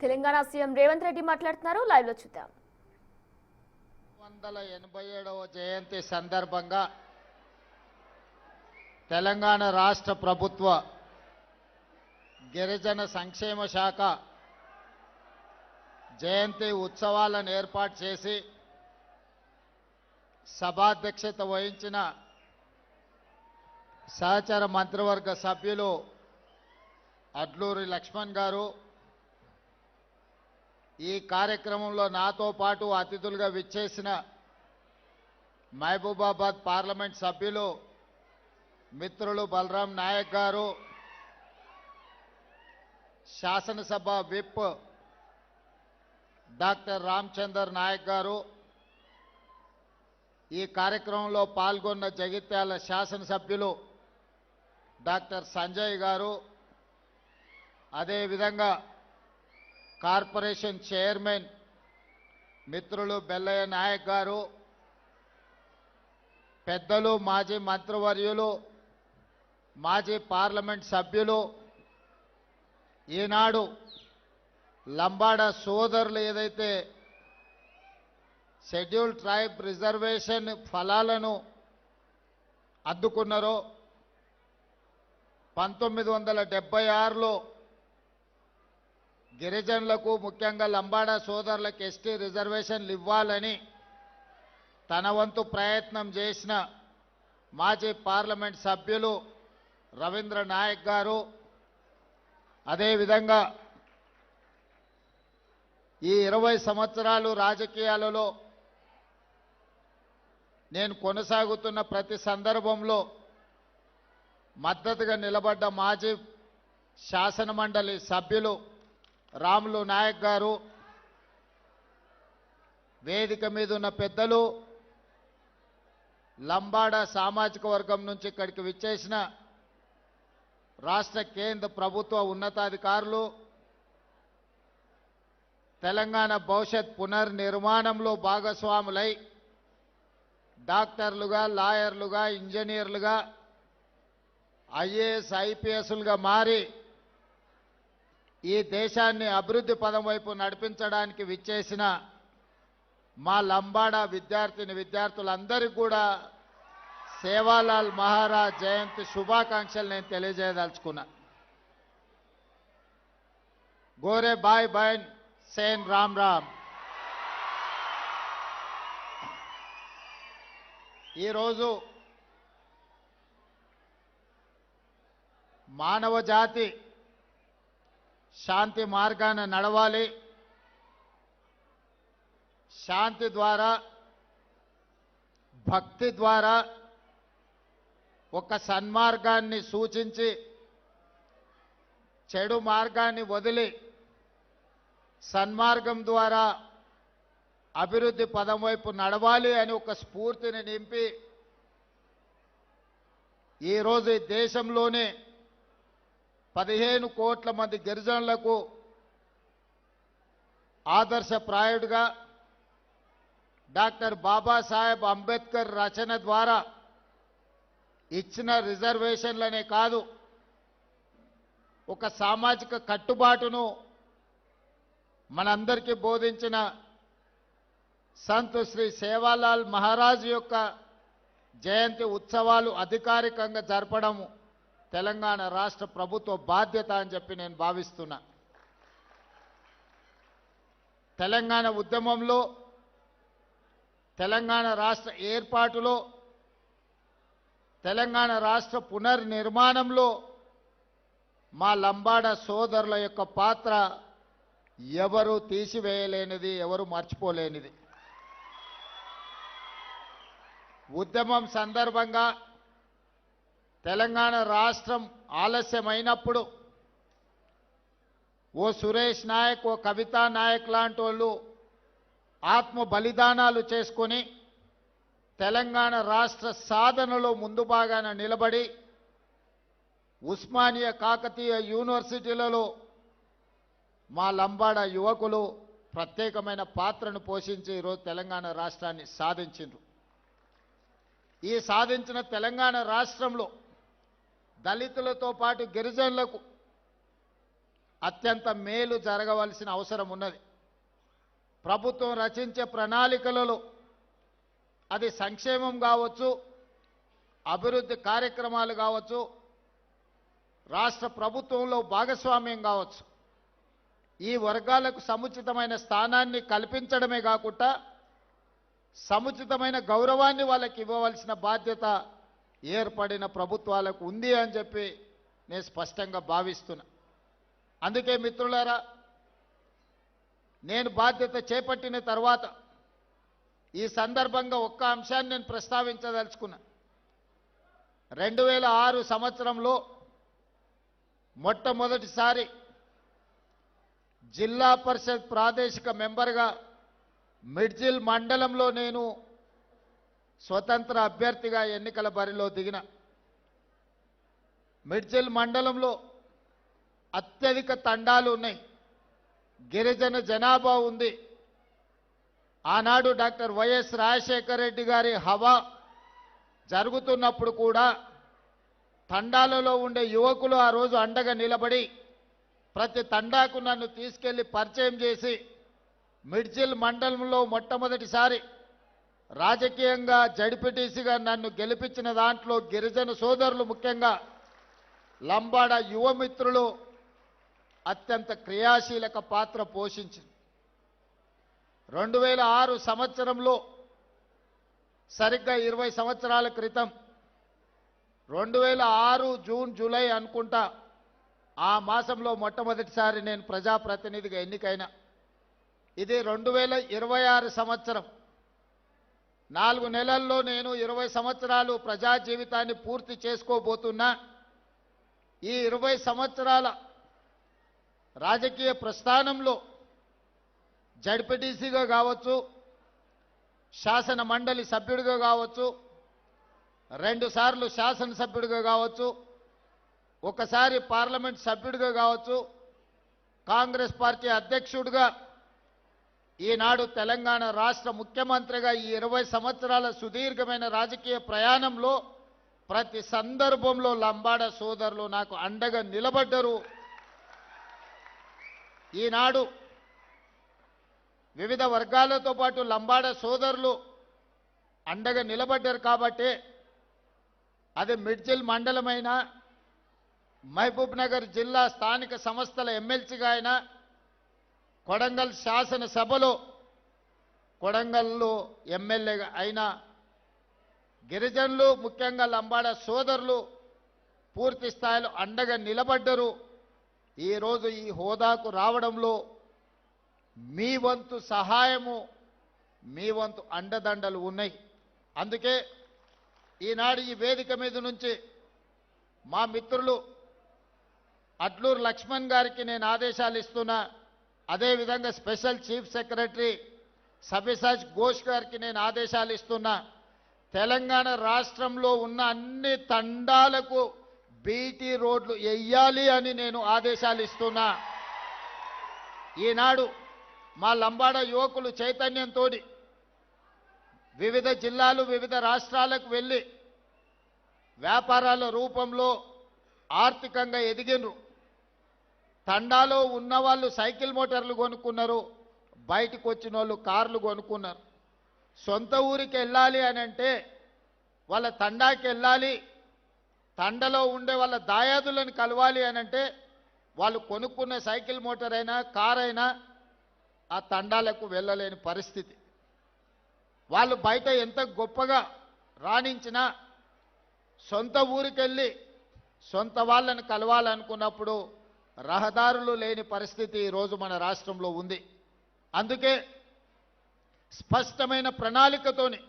Telangana CM Revanth Reddy మాట్లాడుతున్నారు. Live లో చూద్దాం. 187వ జయంతి సందర్భంగా తెలంగాణ రాష్ట్ర ప్రభుత్వ గిరిజన సంక్షేమ శాఖ జయంతి ఉత్సవాలను ఏర్పాటు చేసి సభాధ్యక్షత వహించిన సహచర మంత్రివర్గ సభ్యులు అడ్లూరి లక్ష్మణ్ గారు, ఈ కార్యక్రమంలో నాతో పాటు అతిథులుగా విచ్చేసిన మహబూబాబాద్ పార్లమెంట్ సభ్యులు మిత్రులు బలరాం నాయక్ గారు, శాసనసభ విప్ డాక్టర్ రామచందర్ నాయక్ గారు, ఈ కార్యక్రమంలో పాల్గొన్న జగిత్యాల శాసనసభ్యులు డాక్టర్ సంజయ్ గారు, అదేవిధంగా కార్పొరేషన్ చైర్మన్ మిత్రులు బెల్లయ్య నాయక్ గారు, పెద్దలు, మాజీ మంత్రివర్యులు, మాజీ పార్లమెంట్ సభ్యులు, ఈనాడు లంబాడ సోదరులు ఏదైతే షెడ్యూల్ ట్రైబ్ రిజర్వేషన్ ఫలాలను అందుకున్నారో 1976లో గిరిజనులకు ముఖ్యంగా లంబాడ సోదరులకు ఎస్టీ రిజర్వేషన్లు ఇవ్వాలని తన వంతు ప్రయత్నం చేసిన మాజీ పార్లమెంట్ సభ్యులు రవీంద్ర నాయక్ గారు, అదేవిధంగా ఈ 20 సంవత్సరాలు రాజకీయాలలో నేను కొనసాగుతున్న ప్రతి సందర్భంలో మద్దతుగా నిలబడ్డ మాజీ శాసనమండలి సభ్యులు రాములు నాయక్ గారు, వేదిక మీద ఉన్న పెద్దలు, లంబాడ సామాజిక వర్గం నుంచి ఇక్కడికి విచ్చేసిన రాష్ట్ర కేంద్ర ప్రభుత్వ ఉన్నతాధికారులు, తెలంగాణ భవిష్యత్ పునర్నిర్మాణంలో భాగస్వాములై డాక్టర్లుగా, లాయర్లుగా, ఇంజనీర్లుగా, ఐఏఎస్ ఐపీఎస్లుగా మారి ఈ దేశాన్ని అభివృద్ధి పదం వైపు నడిపించడానికి విచ్చేసిన మా లంబాడ విద్యార్థులందరికీ కూడా సేవాలాల్ మహారాజ్ జయంతి శుభాకాంక్షలు నేను తెలియజేయదలుచుకున్నా. గోరే బాయ్ బైన్ సేన్ రామ్ రామ్. ఈరోజు మానవ జాతి శాంతి మార్గాన నడవాలి, శాంతి ద్వారా, భక్తి ద్వారా ఒక సన్మార్గాన్ని సూచించి చెడు మార్గాన్ని వదిలి సన్మార్గం ద్వారా అభివృద్ధి పదం వైపు నడవాలి అని ఒక స్ఫూర్తిని నింపి ఈరోజు ఈ దేశంలోనే 15 కోట్ల మంది గిరిజనులకు ఆదర్శప్రాయుడుగా డాక్టర్ బాబాసాహెబ్ అంబేద్కర్ రచన ద్వారా ఇచ్చిన రిజర్వేషన్లనే కాదు, ఒక సామాజిక కట్టుబాటును మనందరికీ బోధించిన సంత్ శ్రీ సేవాలాల్ మహారాజ్ యొక్క జయంతి ఉత్సవాలు అధికారికంగా జరపడం తెలంగాణ రాష్ట్ర ప్రభుత్వ బాధ్యత అని చెప్పి నేను భావిస్తున్నా. తెలంగాణ ఉద్యమంలో, తెలంగాణ రాష్ట్ర ఏర్పాటులో, తెలంగాణ రాష్ట్ర పునర్నిర్మాణంలో మా లంబాడ సోదరుల యొక్క పాత్ర ఎవరు తీసివేయలేనిది, ఎవరు మర్చిపోలేనిది. ఉద్యమం సందర్భంగా తెలంగాణ రాష్ట్రం ఆలస్యమైనప్పుడు ఓ సురేష్ నాయక్, ఓ కవితా నాయక్ లాంటి వాళ్ళు ఆత్మ బలిదానాలు చేసుకొని తెలంగాణ రాష్ట్ర సాధనలో ముందు భాగాన నిలబడి ఉస్మానియా, కాకతీయ యూనివర్సిటీలలో మా లంబాడ యువకులు ప్రత్యేకమైన పాత్రను పోషించి ఈరోజు తెలంగాణ రాష్ట్రాన్ని సాధించారు. ఈ సాధించిన తెలంగాణ రాష్ట్రంలో దళితులతో పాటు గిరిజనులకు అత్యంత మేలు జరగవలసిన అవసరం ఉన్నది. ప్రభుత్వం రచించే ప్రణాళికలలో అది సంక్షేమం కావచ్చు, అభివృద్ధి కార్యక్రమాలు కావచ్చు, రాష్ట్ర ప్రభుత్వంలో భాగస్వామ్యం కావచ్చు, ఈ వర్గాలకు సముచితమైన స్థానాన్ని కల్పించడమే కాకుండా సముచితమైన గౌరవాన్ని వాళ్ళకి ఇవ్వవలసిన బాధ్యత ఏర్పడిన ప్రభుత్వాలకు ఉంది అని చెప్పి నేను స్పష్టంగా భావిస్తున్నా. అందుకే మిత్రులారా, నేను బాధ్యత చేపట్టిన తర్వాత ఈ సందర్భంగా ఒక్క అంశాన్ని నేను ప్రస్తావించదలుచుకున్నా. 2006 సంవత్సరంలో మొట్టమొదటిసారి జిల్లా పరిషత్ ప్రాదేశిక మెంబర్గా మిడ్జిల్ మండలంలో నేను స్వతంత్ర అభ్యర్థిగా ఎన్నికల బరిలో దిగిన. మిడ్జిల్ మండలంలో అత్యధిక తండాలు ఉన్నాయి, గిరిజన జనాభా ఉంది. ఆనాడు డాక్టర్ వైఎస్ రాజశేఖర రెడ్డి గారి హవా జరుగుతున్నప్పుడు కూడా తండాలలో ఉండే యువకులు ఆ రోజు అండగా నిలబడి ప్రతి తండాకు నన్ను తీసుకెళ్లి పరిచయం చేసి మిడ్జిల్ మండలంలో మొట్టమొదటిసారి రాజకీయంగా జడ్పీటీసీగా నన్ను గెలిపించిన దాంట్లో గిరిజన సోదరులు, ముఖ్యంగా లంబాడ యువమిత్రులు అత్యంత క్రియాశీలక పాత్ర పోషించింది. 2006 సంవత్సరంలో సరిగ్గా 20 సంవత్సరాల క్రితం 2006 జూన్ జూలై అనుకుంటా ఆ మాసంలో మొట్టమొదటిసారి నేను ప్రజాప్రతినిధిగా ఎన్నికైనా. ఇది 2026 సంవత్సరం. 4 నెలల్లో నేను 20 సంవత్సరాలు ప్రజా జీవితాన్ని పూర్తి చేసుకోబోతున్నా. ఈ 20 సంవత్సరాల రాజకీయ ప్రస్థానంలో జడ్పీటీసీగా కావచ్చు, శాసన మండలి సభ్యుడిగా కావచ్చు, 2 సార్లు శాసనసభ్యుడిగా కావచ్చు, ఒకసారి పార్లమెంట్ సభ్యుడిగా కావచ్చు, కాంగ్రెస్ పార్టీ అధ్యక్షుడిగా, ఈనాడు తెలంగాణ రాష్ట్ర ముఖ్యమంత్రిగా ఈ 20 సంవత్సరాల సుదీర్ఘమైన రాజకీయ ప్రయాణంలో ప్రతి సందర్భంలో లంబాడ సోదరులు నాకు అండగా నిలబడ్డరు. ఈనాడు వివిధ వర్గాలతో పాటు లంబాడ సోదరులు అండగా నిలబడ్డారు కాబట్టి అది మిడ్జిల్ మండలమైనా, మహబూబ్ నగర్ జిల్లా స్థానిక సంస్థల ఎమ్మెల్సీగా అయినా, కొడంగల్ శాసనసభలో కొడంగల్లో ఎమ్మెల్యేగా అయినా గిరిజనులు, ముఖ్యంగా లంబాడ సోదరులు పూర్తి స్థాయిలో అండగా నిలబడ్డరు. ఈరోజు ఈ హోదాకు రావడంలో మీ వంతు సహాయము, మీ వంతు అండదండలు ఉన్నాయి. అందుకే ఈనాడు ఈ వేదిక మీద నుంచి మా మిత్రులు అడ్లూరు లక్ష్మణ్ గారికి నేను ఆదేశాలు ఇస్తున్నా. అదేవిధంగా స్పెషల్ చీఫ్ సెక్రటరీ సవ్యసాచ్ ఘోష్ గారికి నేను ఆదేశాలు ఇస్తున్నా. తెలంగాణ రాష్ట్రంలో ఉన్న అన్ని తండాలకు బీటీ రోడ్లు వెయ్యాలి అని నేను ఆదేశాలు ఇస్తున్నా. ఈనాడు మా లంబాడ యువకులు చైతన్యంతో వివిధ జిల్లాలు, వివిధ రాష్ట్రాలకు వెళ్ళి వ్యాపారాల రూపంలో ఆర్థికంగా ఎదిగినరు. తండాలో ఉన్నవాళ్ళు సైకిల్ మోటార్లు కొనుక్కున్నారు, బయటకు వచ్చిన వాళ్ళు కార్లు కొనుక్కున్నారు. సొంత ఊరికి వెళ్ళాలి అని అంటే వాళ్ళ తండాకి వెళ్ళాలి, తండలో ఉండే వాళ్ళ దాయాదులను కలవాలి అని అంటే వాళ్ళు కొనుక్కున్న సైకిల్ మోటార్ అయినా కార్ అయినా ఆ తండాలకు వెళ్ళలేని పరిస్థితి. వాళ్ళు బయట ఎంత గొప్పగా రాణించినా సొంత ఊరికెళ్ళి సొంత వాళ్ళని కలవాలనుకున్నప్పుడు రహదారులు లేని పరిస్థితి ఈరోజు మన రాష్ట్రంలో ఉంది. అందుకే స్పష్టమైన ప్రణాళికతోని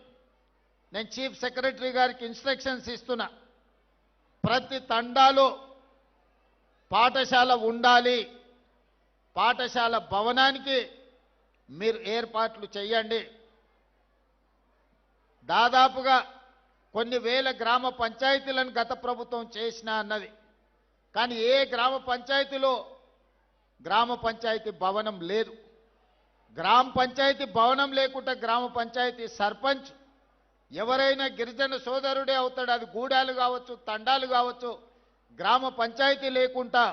నేను చీఫ్ సెక్రటరీ గారికి ఇన్స్ట్రక్షన్స్ ఇస్తున్నా. ప్రతి తండాలో పాఠశాల ఉండాలి, పాఠశాల భవనానికి మీరు ఏర్పాట్లు చేయండి. దాదాపుగా కొన్ని వేల గ్రామ పంచాయతీలను గత ప్రభుత్వం చేసినా అన్నది, కానీ ఏ గ్రామ పంచాయతీలో గ్రామ పంచాయతీ భవనం లేదు. గ్రామ పంచాయతీ భవనం లేకుండా గ్రామ పంచాయతీ సర్పంచ్ ఎవరైనా గిరిజన సోదరుడే అవుతాడు. అది గూడాలు కావచ్చు, తండాలు కావచ్చు. గ్రామ పంచాయతీ లేకుండా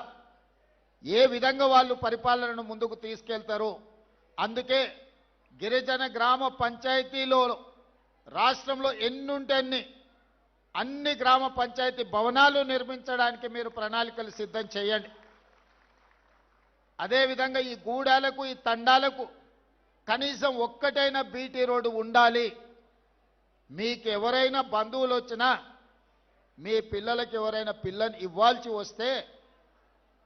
ఏ విధంగా వాళ్ళు పరిపాలనను ముందుకు తీసుకెళ్తారు. అందుకే గిరిజన గ్రామ పంచాయతీలో రాష్ట్రంలో ఎన్నుంటే అన్ని గ్రామ పంచాయతీ భవనాలు నిర్మించడానికి మీరు ప్రణాళికలు సిద్ధం చేయండి. అదేవిధంగా ఈ గూడాలకు ఈ తండాలకు కనీసం ఒక్కటైనా బీటీ రోడ్డు ఉండాలి. మీకు ఎవరైనా బంధువులు వచ్చినా మీ పిల్లలకి ఎవరైనా పిల్లని ఇవ్వాల్సి వస్తే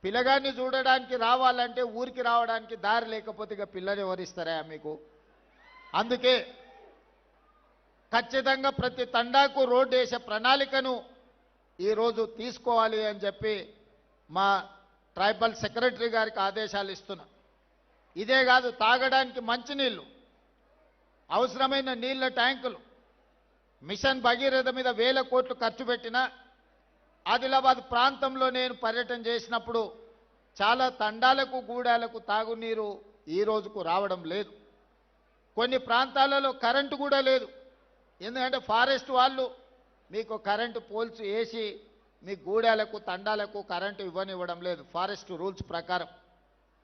పిల్లగాన్ని చూడడానికి రావాలంటే ఊరికి రావడానికి దారి లేకపోతే ఇక పిల్లని ఎవరిస్తారా మీకు? అందుకే ఖచ్చితంగా ప్రతి తండాకు రోడ్డు వేసే ప్రణాళికను ఈరోజు తీసుకోవాలి అని చెప్పి మా ట్రైబల్ సెక్రటరీ గారికి ఆదేశాలు ఇస్తున్నా. ఇదే కాదు, తాగడానికి మంచినీళ్ళు, అవసరమైన నీళ్ల ట్యాంకులు, మిషన్ భగీరథ మీద 1000 కోట్లు ఖర్చు పెట్టిన ఆదిలాబాద్ ప్రాంతంలో నేను పర్యటన చేసినప్పుడు చాలా తండాలకు గూడాలకు తాగునీరు ఈ రోజుకు రావడం లేదు. కొన్ని ప్రాంతాలలో కరెంటు కూడా లేదు. ఎందుకంటే ఫారెస్ట్ వాళ్ళు మీకు కరెంటు పోల్స్ వేసి మీ గూడాలకు తండాలకు కరెంటు ఇవ్వనివ్వడం లేదు ఫారెస్ట్ రూల్స్ ప్రకారం.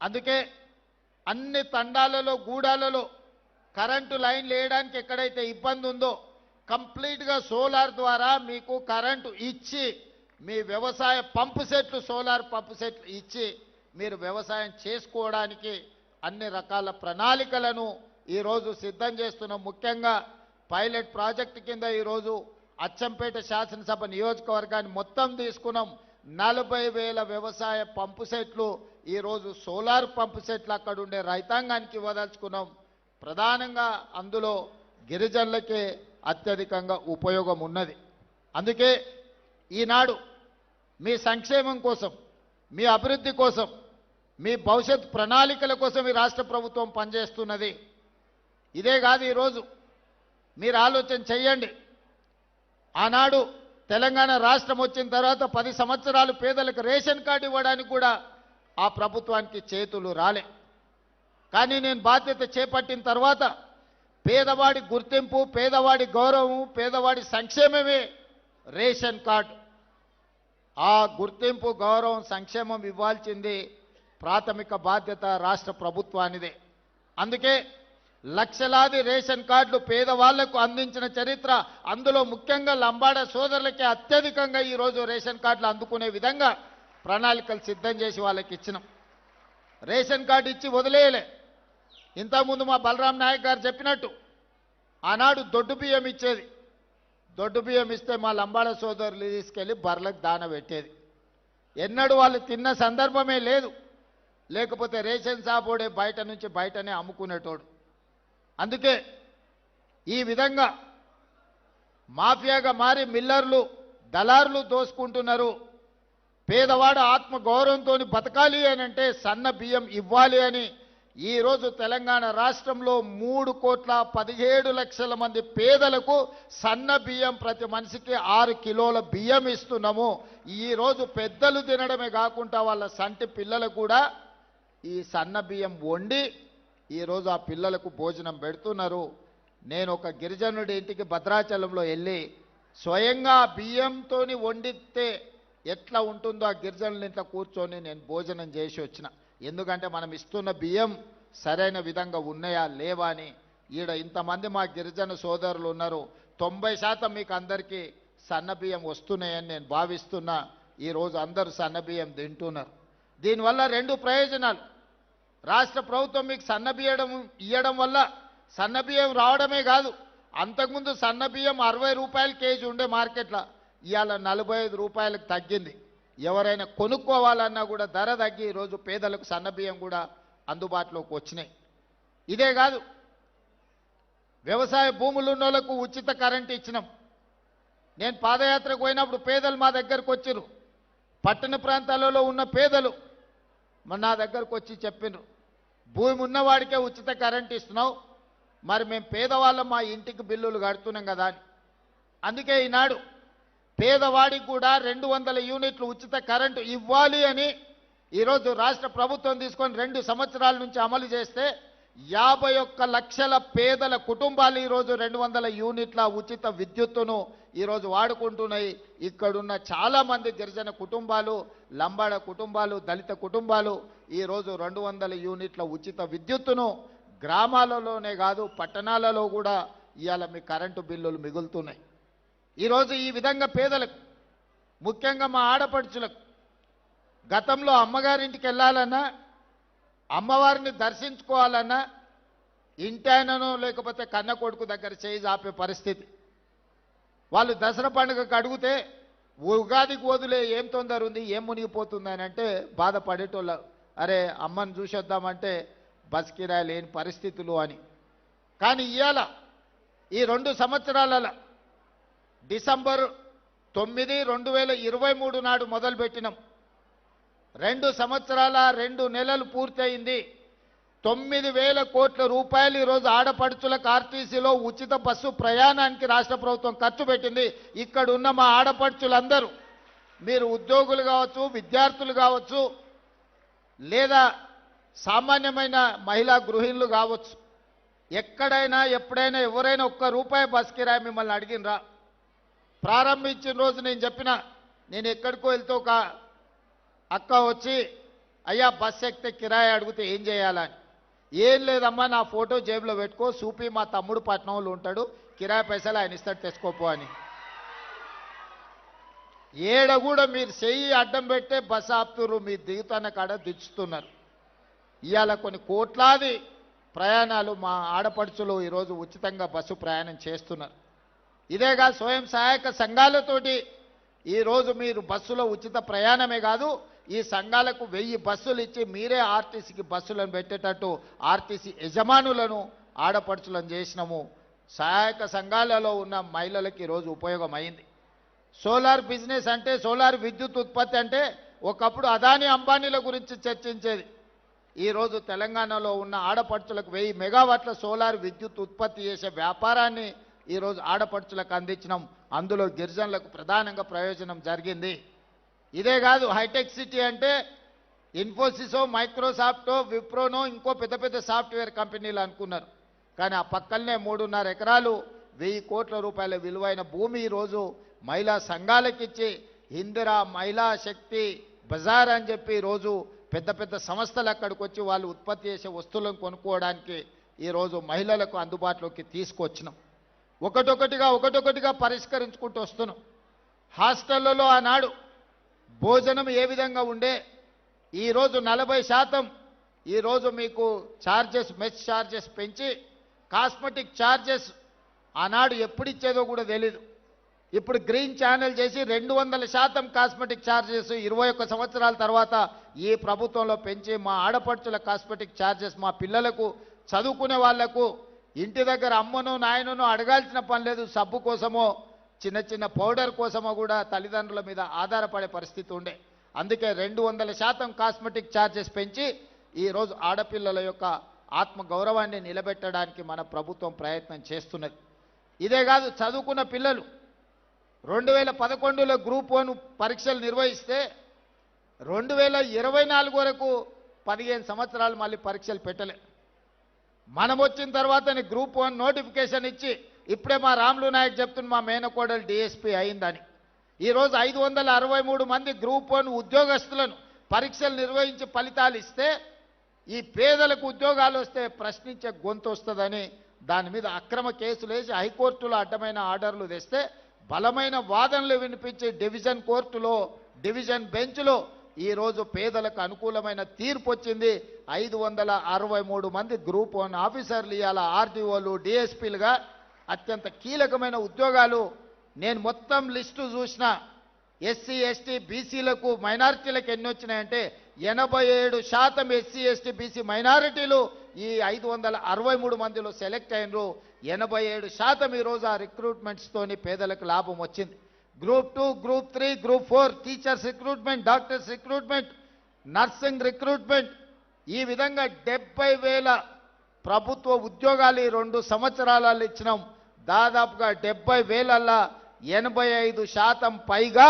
అందుకే అన్ని తండాలలో గూడాలలో కరెంటు లైన్లు వేయడానికి ఎక్కడైతే ఇబ్బంది ఉందో కంప్లీట్గా సోలార్ ద్వారా మీకు కరెంటు ఇచ్చి మీ వ్యవసాయ పంపు సెట్లు, సోలార్ పంపు సెట్లు ఇచ్చి మీరు వ్యవసాయం చేసుకోవడానికి అన్ని రకాల ప్రణాళికలను ఈరోజు సిద్ధం చేస్తున్నాం. ముఖ్యంగా పైలట్ ప్రాజెక్టు కింద ఈరోజు అచ్చంపేట శాసనసభ నియోజకవర్గాన్ని మొత్తం తీసుకున్నాం. 40,000 వ్యవసాయ పంపు సెట్లు ఈరోజు సోలార్ పంపు సెట్లు అక్కడ ఉండే రైతాంగానికి ఇవ్వదలుచుకున్నాం. ప్రధానంగా అందులో గిరిజనులకే అత్యధికంగా ఉపయోగం ఉన్నది. అందుకే ఈనాడు మీ సంక్షేమం కోసం, మీ అభివృద్ధి కోసం, మీ భవిష్యత్ ప్రణాళికల కోసం ఈ రాష్ట్ర ప్రభుత్వం పనిచేస్తున్నది. ఇదే కాదు, ఈరోజు మీరు ఆలోచన చెయ్యండి. ఆనాడు తెలంగాణ రాష్ట్రం వచ్చిన తర్వాత 10 సంవత్సరాలు పేదలకు రేషన్ కార్డు ఇవ్వడానికి కూడా ఆ ప్రభుత్వానికి చేతులు రాలే. కానీ నేను బాధ్యత చేపట్టిన తర్వాత పేదవాడి గుర్తింపు, పేదవాడి గౌరవం, పేదవాడి సంక్షేమమే రేషన్ కార్డు. ఆ గుర్తింపు, గౌరవం, సంక్షేమం ఇవ్వాల్సింది ప్రాథమిక బాధ్యత రాష్ట్ర ప్రభుత్వానిదే. అందుకే లక్షలాది రేషన్ కార్డులు పేదవాళ్లకు అందించిన చరిత్ర, అందులో ముఖ్యంగా లంబాడ సోదరులకే అత్యధికంగా ఈరోజు రేషన్ కార్డులు అందుకునే విధంగా ప్రణాళికలు సిద్ధం చేసి వాళ్ళకి ఇచ్చినాం. రేషన్ కార్డు ఇచ్చి వదిలేయలే. ఇంతకుముందు మా బలరాం నాయక్ గారు చెప్పినట్టు ఆనాడు దొడ్డు బియ్యం ఇచ్చేది. దొడ్డు బియ్యం ఇస్తే మా లంబాడ సోదరులు తీసుకెళ్ళి బర్లకు దాన పెట్టేది. ఎన్నడూ వాళ్ళు తిన్న సందర్భమే లేదు. లేకపోతే రేషన్ షాపోడే బయట నుంచి బయటనే అమ్ముకునేటోడు. అందుకే ఈ విధంగా మాఫియాగా మారి మిల్లర్లు, దళారులు దోసుకుంటున్నారు. పేదవాడు ఆత్మ గౌరవంతో బతకాలి అని అంటే సన్న బియ్యం ఇవ్వాలి అని ఈరోజు తెలంగాణ రాష్ట్రంలో 3,17,00,000 మంది పేదలకు సన్న బియ్యం ప్రతి మనిషికి 6 కిలోల బియ్యం ఇస్తున్నాము. ఈరోజు పెద్దలు తినడమే కాకుండా వాళ్ళ సంటి పిల్లలకు కూడా ఈ సన్న బియ్యం వండి ఈరోజు ఆ పిల్లలకు భోజనం పెడుతున్నారు. నేను ఒక గిరిజనుడి ఇంటికి భద్రాచలంలో వెళ్ళి స్వయంగా బియ్యంతో వండితే ఎట్లా ఉంటుందో ఆ గిరిజనుల ఇంట్లో కూర్చొని నేను భోజనం చేసి వచ్చిన. ఎందుకంటే మనం ఇస్తున్న బియ్యం సరైన విధంగా ఉన్నాయా లేవా అని. ఈడ ఇంతమంది మా గిరిజన సోదరులు ఉన్నారు. 90% మీకు అందరికీ సన్న బియ్యం వస్తున్నాయని నేను భావిస్తున్నా. ఈరోజు అందరూ సన్న బియ్యం తింటున్నారు. దీనివల్ల 2 ప్రయోజనాలు. రాష్ట్ర ప్రభుత్వం మీకు సన్న బియ్యం ఇవ్వడం వల్ల సన్న బియ్యం రావడమే కాదు, అంతకుముందు సన్న బియ్యం 60 రూపాయల కేజీ ఉండే మార్కెట్లో ఇవాళ 45 రూపాయలకు తగ్గింది. ఎవరైనా కొనుక్కోవాలన్నా కూడా ధర తగ్గి ఈరోజు పేదలకు సన్న బియ్యం కూడా అందుబాటులోకి వచ్చినాయి. ఇదే కాదు, వ్యవసాయ భూములు ఉన్న వాళ్ళకు ఉచిత కరెంటు ఇచ్చినాం. నేను పాదయాత్రకు పోయినప్పుడు పేదలు మా దగ్గరకు వచ్చారు. పట్టణ ప్రాంతాలలో ఉన్న పేదలు నా దగ్గరకు వచ్చి చెప్పినారు, భూమి ఉన్నవాడికే ఉచిత కరెంటు ఇస్తున్నావు, మరి మేము పేదవాళ్ళం మా ఇంటికి బిల్లులు కడుతున్నాం కదా అని. అందుకే ఈనాడు పేదవాడికి కూడా 200 యూనిట్లు ఉచిత కరెంటు ఇవ్వాలి అని ఈరోజు రాష్ట్ర ప్రభుత్వం తీసుకొని 2 సంవత్సరాల నుంచి అమలు చేస్తే 51 లక్షల పేదల కుటుంబాలు ఈరోజు 200 యూనిట్ల ఉచిత విద్యుత్తును ఈరోజు వాడుకుంటున్నాయి. ఇక్కడున్న చాలామంది గిరిజన కుటుంబాలు, లంబాడ కుటుంబాలు, దళిత కుటుంబాలు ఈరోజు 200 యూనిట్ల ఉచిత విద్యుత్తును గ్రామాలలోనే కాదు పట్టణాలలో కూడా ఇవాళ మీ కరెంటు బిల్లులు మిగులుతున్నాయి. ఈరోజు ఈ విధంగా పేదలకు, ముఖ్యంగా మా ఆడపడుచులకు, గతంలో అమ్మగారింటికి వెళ్ళాలన్నా, అమ్మవారిని దర్శించుకోవాలన్నా ఇంటాయనను లేకపోతే కన్న కొడుకు దగ్గర చేయి ఆపే పరిస్థితి. వాళ్ళు దసరా పండుగకు అడిగితే ఉగాదికి వదిలే ఏం తొందర ఉంది, ఏం మునిగిపోతుంది అని అంటే బాధపడేటోళ్ళు. అరే అమ్మని చూసొద్దామంటే బస్ కిరాయి లేని పరిస్థితులు అని. కానీ ఇవాళ ఈ 2 సంవత్సరాల డిసెంబర్ 9, 2023 నాడు మొదలుపెట్టినాం. 2 సంవత్సరాల 2 నెలలు పూర్తయింది. 9,000 కోట్ల రూపాయలు ఈరోజు ఆడపడుచులకు ఆర్టీసీలో ఉచిత బస్సు ప్రయాణానికి రాష్ట్ర ప్రభుత్వం ఖర్చు పెట్టింది. ఇక్కడ ఉన్న మా ఆడపడుచులందరూ, మీరు ఉద్యోగులు కావచ్చు, విద్యార్థులు కావచ్చు, లేదా సామాన్యమైన మహిళా గృహిణులు కావచ్చు, ఎక్కడైనా ఎప్పుడైనా ఎవరైనా ₹1 బస్ కిరాయి మిమ్మల్ని అడిగినరా? ప్రారంభించిన రోజు నేను చెప్పిన, నేను ఎక్కడికో వెళ్తే ఒక అక్క వచ్చి, అయ్యా బస్ ఎక్కితే కిరాయి అడిగితే ఏం చేయాలని. ఏం లేదమ్మా, నా ఫోటో జేబులో పెట్టుకో, సూపి మా తమ్ముడు పట్నంలో ఉంటాడు, కిరాయి పైసలు ఆయన ఇస్తాడు తెచ్చుకోపో అని. ఏడ కూడా మీరు చెయ్యి అడ్డం పెట్టే బస్ ఆపుతున్నారు, మీరు దిగుతున్న కాడ దించుతున్నారు. ఇవాళ కొన్ని కోట్లాది ప్రయాణాలు మా ఆడపడుచులు ఈరోజు ఉచితంగా బస్సు ప్రయాణం చేస్తున్నారు. ఇదేగా స్వయం సహాయక సంఘాలతోటి ఈరోజు మీరు బస్సులో ఉచిత ప్రయాణమే కాదు, ఈ సంఘాలకు 1000 బస్సులు ఇచ్చి మీరే ఆర్టీసీకి బస్సులను పెట్టేటట్టు ఆర్టీసీ యజమానులను ఆడపడుచులను చేసినాము. సహాయక సంఘాలలో ఉన్న మహిళలకు ఈరోజు ఉపయోగమైంది. సోలార్ బిజినెస్ అంటే, సోలార్ విద్యుత్ ఉత్పత్తి అంటే ఒకప్పుడు అదానీ అంబానీల గురించి చర్చించేది. ఈరోజు తెలంగాణలో ఉన్న ఆడపడుచులకు 1000 మెగావాట్ల సోలార్ విద్యుత్ ఉత్పత్తి చేసే వ్యాపారాన్ని ఈరోజు ఆడపడుచులకు అందించినాం. అందులో గిరిజనులకు ప్రధానంగా ప్రయోజనం జరిగింది. ఇదే కాదు, హైటెక్ సిటీ అంటే ఇన్ఫోసిసో, మైక్రోసాఫ్టో, విప్రోనో, ఇంకో పెద్ద పెద్ద సాఫ్ట్వేర్ కంపెనీలు అనుకున్నారు. కానీ ఆ పక్కనే 3.5 ఎకరాలు 1000 కోట్ల రూపాయల విలువైన భూమి ఈరోజు మహిళా సంఘాలకిచ్చి ఇందిరా మహిళా శక్తి బజార్ అని చెప్పి ఈరోజు పెద్ద పెద్ద సంస్థలు అక్కడికి వచ్చి వాళ్ళు ఉత్పత్తి చేసే వస్తువులను కొనుక్కోవడానికి ఈరోజు మహిళలకు అందుబాటులోకి తీసుకొచ్చినాం. ఒకటొకటిగా పరిష్కరించుకుంటూ వస్తున్నాం. హాస్టళ్లలో ఆనాడు భోజనం ఏ విధంగా ఉండే, ఈరోజు 40% ఈరోజు మీకు ఛార్జెస్, మెస్ ఛార్జెస్ పెంచి కాస్మెటిక్ ఛార్జెస్ ఆనాడు ఎప్పుడు ఇచ్చేదో కూడా తెలీదు. ఇప్పుడు గ్రీన్ ఛానల్ చేసి 200% కాస్మెటిక్ ఛార్జెస్ 21 సంవత్సరాల తర్వాత ఈ ప్రభుత్వంలో పెంచి మా ఆడపడుచుల కాస్మెటిక్ ఛార్జెస్, మా పిల్లలకు చదువుకునే వాళ్లకు ఇంటి దగ్గర అమ్మను నాయనను అడగాల్సిన పని లేదు. సబ్బు కోసమో చిన్న చిన్న పౌడర్ కోసమో కూడా తల్లిదండ్రుల మీద ఆధారపడే పరిస్థితి ఉండే. అందుకే 200% కాస్మెటిక్ ఛార్జెస్ పెంచి ఈరోజు ఆడపిల్లల యొక్క ఆత్మ గౌరవాన్ని నిలబెట్టడానికి మన ప్రభుత్వం ప్రయత్నం చేస్తున్నది. ఇదే కాదు, చదువుకున్న పిల్లలు 2011లో గ్రూప్ 1 పరీక్షలు నిర్వహిస్తే 2024 వరకు 15 సంవత్సరాలు మళ్ళీ పరీక్షలు పెట్టలే. మనం వచ్చిన తర్వాతనే గ్రూప్ 1 నోటిఫికేషన్ ఇచ్చి, ఇప్పుడే మా రాములు నాయక్ చెప్తున్న మా మేనకోడలు డిఎస్పీ అయిందని. ఈరోజు 563 మంది గ్రూప్ 1 ఉద్యోగస్తులను పరీక్షలు నిర్వహించి ఫలితాలు ఇస్తే, ఈ పేదలకు ఉద్యోగాలు వస్తే ప్రశ్నించే గొంతు వస్తుందని దాని మీద అక్రమ కేసులు వేసి హైకోర్టులో అడ్డమైన ఆర్డర్లు తెస్తే బలమైన వాదనలు వినిపించి డివిజన్ కోర్టులో, డివిజన్ బెంచ్లో ఈరోజు పేదలకు అనుకూలమైన తీర్పు వచ్చింది. 563 మంది గ్రూప్ 1 ఆఫీసర్లు ఇవాళ ఆర్డీఓలు, డిఎస్పీలుగా అత్యంత కీలకమైన ఉద్యోగాలు. నేను మొత్తం లిస్టు చూసిన, ఎస్సీ ఎస్టీ బీసీలకు మైనారిటీలకు ఎన్ని వచ్చినాయంటే 87% ఎస్సీ ఎస్టీ బీసీ మైనారిటీలు ఈ 563 మందిలో సెలెక్ట్ అయినరు. 87% ఈరోజు ఆ రిక్రూట్మెంట్స్తోని పేదలకు లాభం వచ్చింది. Group 2, group 3, group 4 teachers recruitment, doctors recruitment, nursing recruitment, ఈ విధంగా 70,000 ప్రభుత్వ ఉద్యోగాలు ఈ 2 సంవత్సరాలలో ఇచ్చినాం. దాదాపుగా 70,000ల్లో 85% పైగా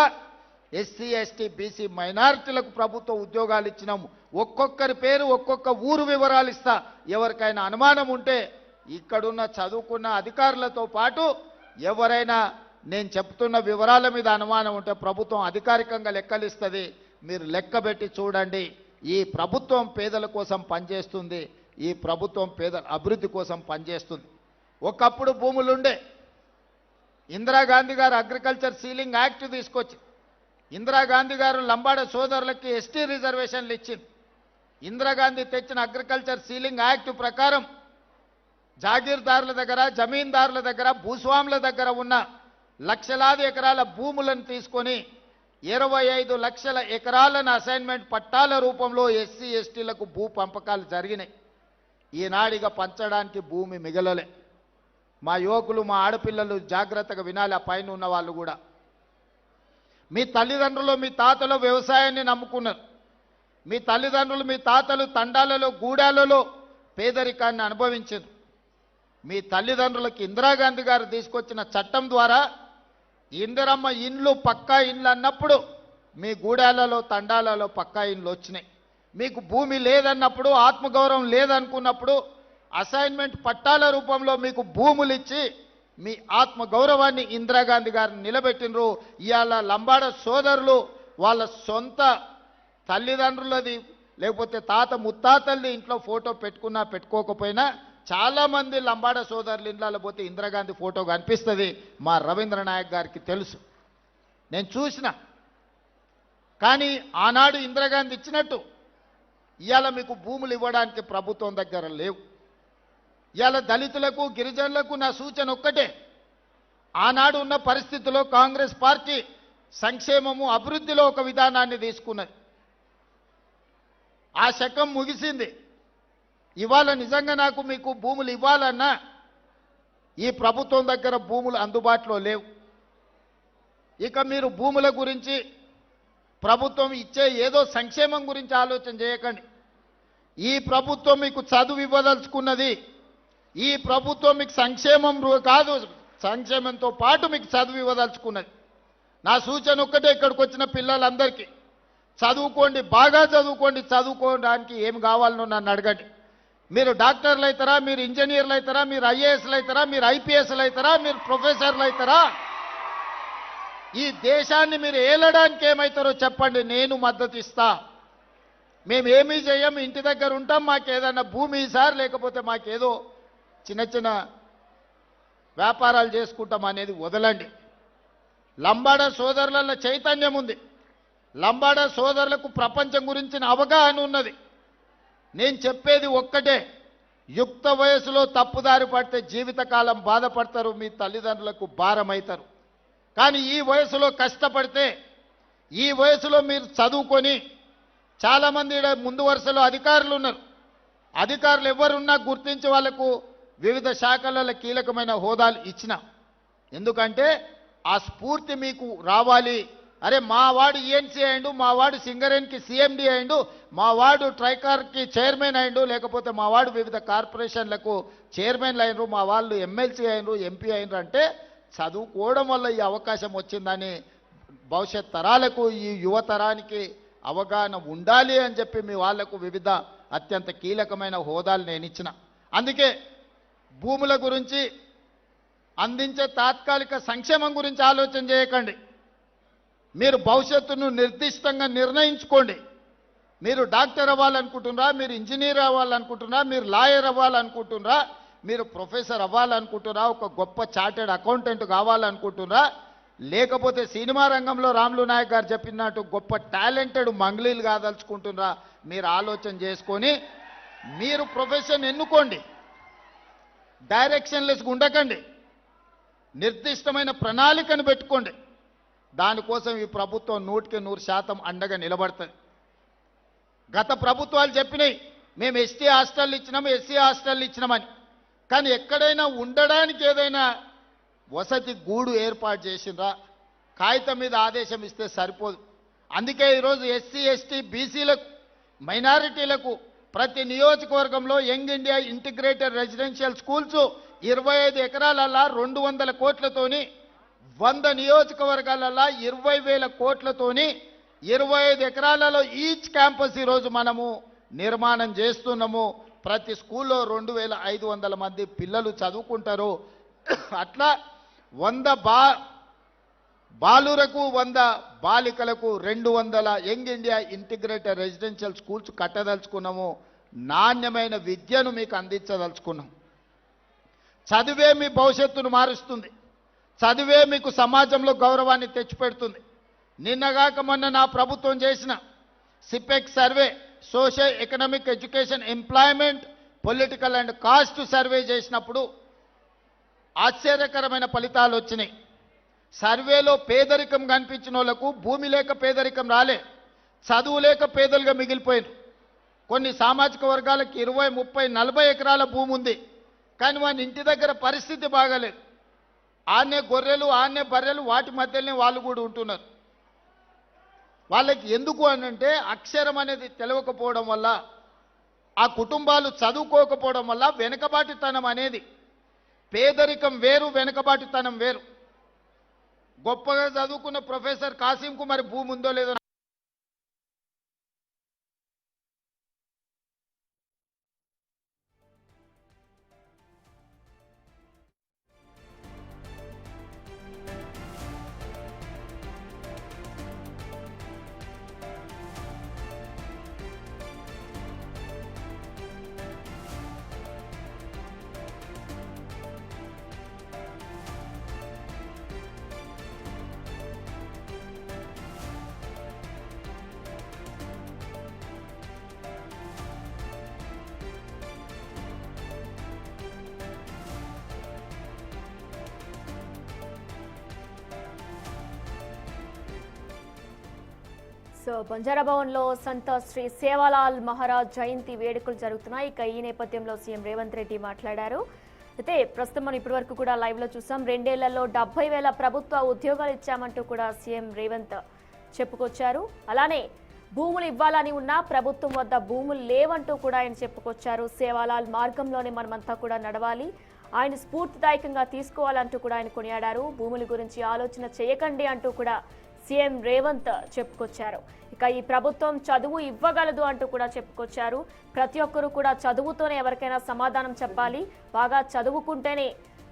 ఎస్సీ ఎస్టీ బీసీ మైనారిటీలకు ప్రభుత్వ ఉద్యోగాలు ఇచ్చినాము. ఒక్కొక్కరి పేరు ఒక్కొక్క ఊరు వివరాలు ఇస్తా. ఎవరికైనా అనుమానం ఉంటే ఇక్కడున్న చదువుకున్న అధికారులతో పాటు ఎవరైనా నేను చెప్తున్న వివరాల మీద అనుమానం ఉంటే ప్రభుత్వం అధికారికంగా లెక్కలిస్తుంది. మీరు లెక్కబెట్టి చూడండి. ఈ ప్రభుత్వం పేదల కోసం పనిచేస్తుంది. ఈ ప్రభుత్వం పేదల అభివృద్ధి కోసం పనిచేస్తుంది. ఒకప్పుడు భూములుండే. ఇందిరాగాంధీ గారు అగ్రికల్చర్ సీలింగ్ యాక్ట్ తీసుకొచ్చి ఇందిరాగాంధీ గారు లంబాడ సోదరులకి ఎస్టీ రిజర్వేషన్లు ఇచ్చింది. ఇందిరాగాంధీ తెచ్చిన అగ్రికల్చర్ సీలింగ్ యాక్ట్ ప్రకారం జాగీర్దారుల దగ్గర, జమీందారుల దగ్గర, భూస్వాముల దగ్గర ఉన్న లక్షలాది ఎకరాల భూములను తీసుకొని 25 లక్షల ఎకరాలను అసైన్మెంట్ పట్టాల రూపంలో ఎస్సీ ఎస్టీలకు భూ పంపకాలు జరిగినాయి. ఈనాడిగా పంచడానికి భూమి మిగలలే. మా యువకులు, మా ఆడపిల్లలు జాగ్రత్తగా వినాలి. ఆ పైన ఉన్న వాళ్ళు కూడా మీ తల్లిదండ్రులు, మీ తాతలు వ్యవసాయాన్ని నమ్ముకున్నారు. మీ తల్లిదండ్రులు, మీ తాతలు తండాలలో, గూడాలలో పేదరికాన్ని అనుభవించారు. మీ తల్లిదండ్రులకు ఇందిరాగాంధీ గారు తీసుకొచ్చిన చట్టం ద్వారా ఇందిరమ్మ ఇండ్లు, పక్కా ఇండ్లు అన్నప్పుడు మీ గూడాలలో, తండాలలో పక్కా ఇండ్లు వచ్చినాయి. మీకు భూమి లేదన్నప్పుడు, ఆత్మగౌరవం లేదనుకున్నప్పుడు అసైన్మెంట్ పట్టాల రూపంలో మీకు భూములు ఇచ్చి మీ ఆత్మగౌరవాన్ని ఇందిరాగాంధీ గారిని నిలబెట్టినరు. ఇవాళ లంబాడ సోదరులు వాళ్ళ సొంత తల్లిదండ్రులది లేకపోతే తాత ముత్తాతల్ని ఇంట్లో ఫోటో పెట్టుకున్నా పెట్టుకోకపోయినా చాలామంది లంబాడ సోదరులు ఇళ్ళలో పోతే ఇందిరాగాంధీ ఫోటో కనిపిస్తుంది. మా రవీంద్ర నాయక్ గారికి తెలుసు, నేను చూసిన. కానీ ఆనాడు ఇందిరాగాంధీ ఇచ్చినట్టు ఇవాళ మీకు భూములు ఇవ్వడానికి ప్రభుత్వం దగ్గర లేవు. ఇవాళ దళితులకు, గిరిజనులకు నా సూచన ఒక్కటే. ఆనాడు ఉన్న పరిస్థితుల్లో కాంగ్రెస్ పార్టీ సంక్షేమము, అభివృద్ధిలో ఒక విధానాన్ని తీసుకున్నది. ఆ శకం ముగిసింది. ఇవాళ నిజంగా నాకు మీకు భూములు ఇవ్వాలన్నా ఈ ప్రభుత్వం దగ్గర భూములు అందుబాటులో లేవు. ఇక మీరు భూముల గురించి, ప్రభుత్వం ఇచ్చే ఏదో సంక్షేమం గురించి ఆలోచన చేయకండి. ఈ ప్రభుత్వం మీకు చదువు ఇవ్వదలుచుకున్నది. ఈ ప్రభుత్వం మీకు సంక్షేమం కాదు, సంక్షేమంతో పాటు మీకు చదువు ఇవ్వదలుచుకున్నది. నా సూచన ఒక్కటే, ఇక్కడికి వచ్చిన పిల్లలందరికీ చదువుకోండి, బాగా చదువుకోండి. చదువుకోవడానికి ఏం కావాలనో నన్ను అడగండి. మీరు డాక్టర్లు అవుతారా, మీరు ఇంజనీర్లు అవుతారా, మీరు ఐఏఎస్లు అవుతారా, మీరు ఐపీఎస్లు అవుతారా, మీరు ప్రొఫెసర్లు అవుతారా? ఈ దేశాన్ని మీరు ఏలడానికి ఏమవుతారో చెప్పండి, నేను మద్దతు ఇస్తా. మేమేమీ చేయం, ఇంటి దగ్గర ఉంటాం, మాకేదన్నా భూమి సార్, లేకపోతే మాకేదో చిన్న చిన్న వ్యాపారాలు చేసుకుంటాం అనేది వదలండి. లంబాడ సోదరులలో చైతన్యం ఉంది. లంబాడ సోదరులకు ప్రపంచం గురించిన అవగాహన ఉన్నది. నేను చెప్పేది ఒక్కటే, యుక్త వయసులో తప్పుదారి పడితే జీవితకాలం బాధపడతారు, మీ తల్లిదండ్రులకు భారం అవుతారు. కానీ ఈ వయసులో కష్టపడితే, ఈ వయసులో మీరు చదువుకొని, చాలామంది ముందు వరుసలో అధికారులు ఉన్నారు. అధికారులు ఎవరున్నా గుర్తించి వాళ్లకు వివిధ శాఖలలో కీలకమైన హోదాలు ఇచ్చిన. ఎందుకంటే ఆ స్ఫూర్తి మీకు రావాలి. అరే మా వాడు ఈఎన్సీ అయిండు, మా వాడు సింగరేణికి సిఎండి అయిండు, మా వాడు ట్రైకార్కి చైర్మన్ అయిండు, లేకపోతే మా వాడు వివిధ కార్పొరేషన్లకు చైర్మన్లు అయినరు, మా వాళ్ళు ఎమ్మెల్సీ అయినరు, ఎంపీ అయినరు అంటే చదువుకోవడం వల్ల ఈ అవకాశం వచ్చిందని భవిష్యత్ తరాలకు, ఈ యువతరానికి అవగాహన ఉండాలి అని చెప్పి మీ వాళ్లకు వివిధ అత్యంత కీలకమైన హోదాలు నేను ఇచ్చిన. అందుకే భూముల గురించి, అందించే తాత్కాలిక సంక్షేమం గురించి ఆలోచన చేయకండి. మీరు భవిష్యత్తును నిర్దిష్టంగా నిర్ణయించుకోండి. మీరు డాక్టర్ అవ్వాలనుకుంటున్నారా, మీరు ఇంజనీర్ అవ్వాలనుకుంటున్నారా, మీరు లాయర్ అవ్వాలనుకుంటున్నారా, మీరు ప్రొఫెసర్ అవ్వాలనుకుంటున్నారా, ఒక గొప్ప చార్టెడ్ అకౌంటెంట్ కావాలనుకుంటున్నారా, లేకపోతే సినిమా రంగంలో రాములు నాయక్ గారు చెప్పినట్టు గొప్ప టాలెంటెడ్ మంగ్లీలు కాదలుచుకుంటున్నారా, మీరు ఆలోచన చేసుకొని మీరు ప్రొఫెషన్ ఎన్నుకోండి. డైరెక్షన్లెస్గా ఉండకండి. నిర్దిష్టమైన ప్రణాళికను పెట్టుకోండి. దానికోసం ఈ ప్రభుత్వం 100% అండగా నిలబడుతుంది. గత ప్రభుత్వాలు చెప్పినాయి మేము ఎస్టీ హాస్టల్ ఇచ్చినాము, ఎస్సీ హాస్టల్ ఇచ్చినామని. కానీ ఎక్కడైనా ఉండడానికి ఏదైనా వసతి గూడు ఏర్పాటు చేసిండ్రా? కాగితం మీద ఆదేశం ఇస్తే సరిపోదు. అందుకే ఈరోజు ఎస్సీ ఎస్టీ బీసీలకు, మైనారిటీలకు ప్రతి నియోజకవర్గంలో young India integrated residential schools 25 ఎకరాలల్లా 200 కోట్లతోని 100 నియోజకవర్గాలలో 20,000 కోట్లతోని 25 ఎకరాలలో ఈచ్ క్యాంపస్ ఈరోజు మనము నిర్మాణం చేస్తున్నాము. ప్రతి స్కూల్లో 2,500 మంది పిల్లలు చదువుకుంటారు. అట్లా 100 బాలురకు 100 బాలికలకు 200 young India integrated residential schools కట్టదలుచుకున్నాము. నాణ్యమైన విద్యను మీకు అందించదలుచుకున్నాం. చదివే మీ భవిష్యత్తును మారుస్తుంది. చదివే మీకు సమాజంలో గౌరవాన్ని తెచ్చిపెడుతుంది. నిన్నగాక మొన్న నా ప్రభుత్వం చేసిన సిపెక్ survey, social economic education employment political and caste survey చేసినప్పుడు ఆశ్చర్యకరమైన ఫలితాలు వచ్చినాయి. సర్వేలో పేదరికం కనిపించిన వాళ్ళకు భూమి లేక పేదరికం రాలే, చదువు లేక పేదలుగా మిగిలిపోయారు. కొన్ని సామాజిక వర్గాలకు 20, 30, 40 ఎకరాల భూమి ఉంది, కానీ వాని ఇంటి దగ్గర పరిస్థితి బాగాలేదు. ఆనే గొర్రెలు, ఆనే బర్రెలు, వాటి మధ్యలోనే వాళ్ళు కూడా ఉంటున్నారు. వాళ్ళకి ఎందుకు అనంటే అక్షరం అనేది తెలియకపోవడం వల్ల, ఆ కుటుంబాలు చదువుకోకపోవడం వల్ల వెనుకబాటుతనం అనేది, పేదరికం వేరు, వెనుకబాటుతనం వేరు. గొప్పగా చదువుకున్న ప్రొఫెసర్ కాసింకు మరి భూమి ఉందో లేదో సో బంజారా భవన్లో సంత శ్రీ సేవాలాల్ మహారాజ్ జయంతి వేడుకలు జరుగుతున్నాయి. ఇక ఈ నేపథ్యంలో సీఎం రేవంత్ రెడ్డి మాట్లాడారు. అయితే ప్రస్తుతం మనం ఇప్పటివరకు కూడా లైవ్లో చూసాం. 2 ఏళ్లలో 70,000 ప్రభుత్వ ఉద్యోగాలు ఇచ్చామంటూ కూడా సీఎం రేవంత్ చెప్పుకొచ్చారు. అలానే భూములు ఇవ్వాలని ఉన్నా ప్రభుత్వం వద్ద భూములు లేవంటూ కూడా ఆయన చెప్పుకొచ్చారు. సేవాలాల్ మార్గంలోనే మనమంతా కూడా నడవాలి, ఆయన స్ఫూర్తిదాయకంగా తీసుకోవాలంటూ కూడా ఆయన కొనియాడారు. భూముల గురించి ఆలోచన చేయకండి అంటూ కూడా సీఎం రేవంత్ చెప్పుకొచ్చారు. ఇక ఈ ప్రభుత్వం చదువు ఇవ్వగలదు అంటూ కూడా చెప్పుకొచ్చారు. ప్రతి ఒక్కరూ కూడా చదువుతోనే ఎవరికైనా సమాధానం చెప్పాలి, బాగా చదువుకుంటేనే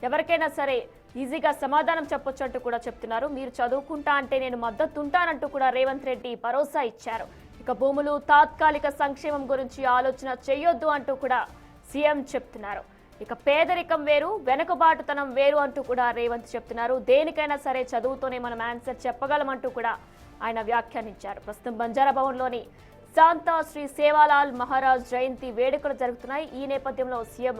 ఎవరికైనా సరే ఈజీగా సమాధానం చెప్పొచ్చు అంటూ కూడా చెప్తున్నారు. మీరు చదువుకుంటా అంటే నేను మద్దతు ఉంటానంటూ కూడా రేవంత్ రెడ్డి భరోసా ఇచ్చారు. ఇక భూములు తాత్కాలిక సంక్షేమం గురించి ఆలోచన చేయొద్దు అంటూ కూడా సీఎం చెప్తున్నారు. ఇక పేదరికం వేరు, వెనుకబాటుతనం వేరు అంటూ కూడా రేవంత్ చెప్తున్నారు. దేనికైనా సరే చదువుతోనే మనం ఆన్సర్ చెప్పగలమంటూ కూడా ఆయన వ్యాఖ్యానించారు. ప్రస్తుతం బంజారా భవన్లోని శాంతా శ్రీ సేవాలాల్ మహారాజ్ జయంతి వేడుకలు జరుగుతున్నాయి. ఈ నేపథ్యంలో సీఎం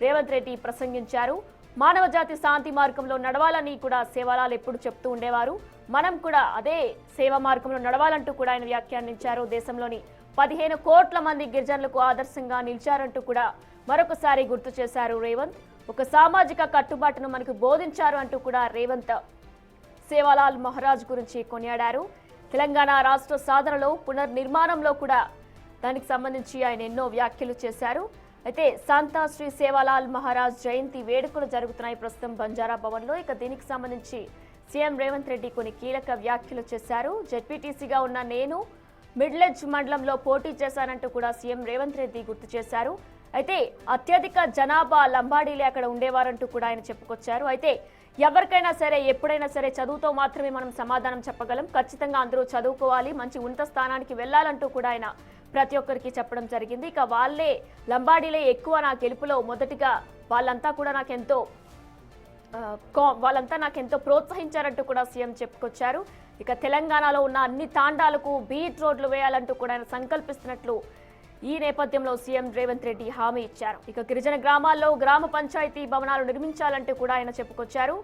రేవంత్ రెడ్డి ప్రసంగించారు. మానవ జాతి శాంతి మార్గంలో నడవాలని కూడా సేవాలాల్ ఎప్పుడు చెప్తూ ఉండేవారు. మనం కూడా అదే సేవా మార్గంలో నడవాలంటూ కూడా ఆయన వ్యాఖ్యానించారు. దేశంలోని 15 కోట్ల మంది గిరిజనులకు ఆదర్శంగా నిలిచారంటూ కూడా మరొకసారి గుర్తు చేశారు రేవంత్. ఒక సామాజిక కట్టుబాటును మనకు బోధించారు అంటూ కూడా రేవంత్ సేవాలాల్ మహారాజ్ గురించి కొనియాడారు. తెలంగాణ రాష్ట్ర సాధనలో పునర్నిర్మాణంలో కూడా దానికి సంబంధించి ఆయన ఎన్నో వ్యాఖ్యలు చేశారు. అయితే శాంతా శ్రీ సేవాలాల్ మహారాజ్ జయంతి వేడుకలు జరుగుతున్నాయి ప్రస్తుతం బంజారా భవన్లో. ఇక దీనికి సంబంధించి సీఎం రేవంత్ రెడ్డి కొన్ని కీలక వ్యాఖ్యలు చేశారు. జెడ్పీటీసీగా ఉన్న నేను మిడ్లెజ్ మండలంలో పోటీ చేశానంటూ కూడా సీఎం రేవంత్ రెడ్డి గుర్తు చేశారు. అయితే అత్యధిక జనాభా లంబాడీలే అక్కడ ఉండేవారంటూ కూడా ఆయన చెప్పుకొచ్చారు. అయితే ఎవరికైనా సరే ఎప్పుడైనా సరే చదువుతో మాత్రమే మనం సమాధానం చెప్పగలం, ఖచ్చితంగా అందరూ చదువుకోవాలి, మంచి ఉన్నత స్థానానికి వెళ్ళాలంటూ కూడా ఆయన ప్రతి ఒక్కరికి చెప్పడం జరిగింది. ఇక వాళ్ళే లంబాడీలే ఎక్కువ నా గెలుపులో మొదటిగా వాళ్ళంతా నాకెంతో ప్రోత్సహించారంటూ కూడా సీఎం చెప్పుకొచ్చారు. ఇక తెలంగాణలో ఉన్న అన్ని తాండాలకు బీట్ రోడ్లు వేయాలంటూ కూడా ఆయన సంకల్పిస్తున్నట్లు ఈ నేపథ్యంలో సీఎం రేవంత్ రెడ్డి హామీ ఇచ్చారు. ఇక గిరిజన గ్రామాల్లో గ్రామ పంచాయతీ భవనాలు నిర్మించాలంటూ కూడా ఆయన చెప్పుకొచ్చారు.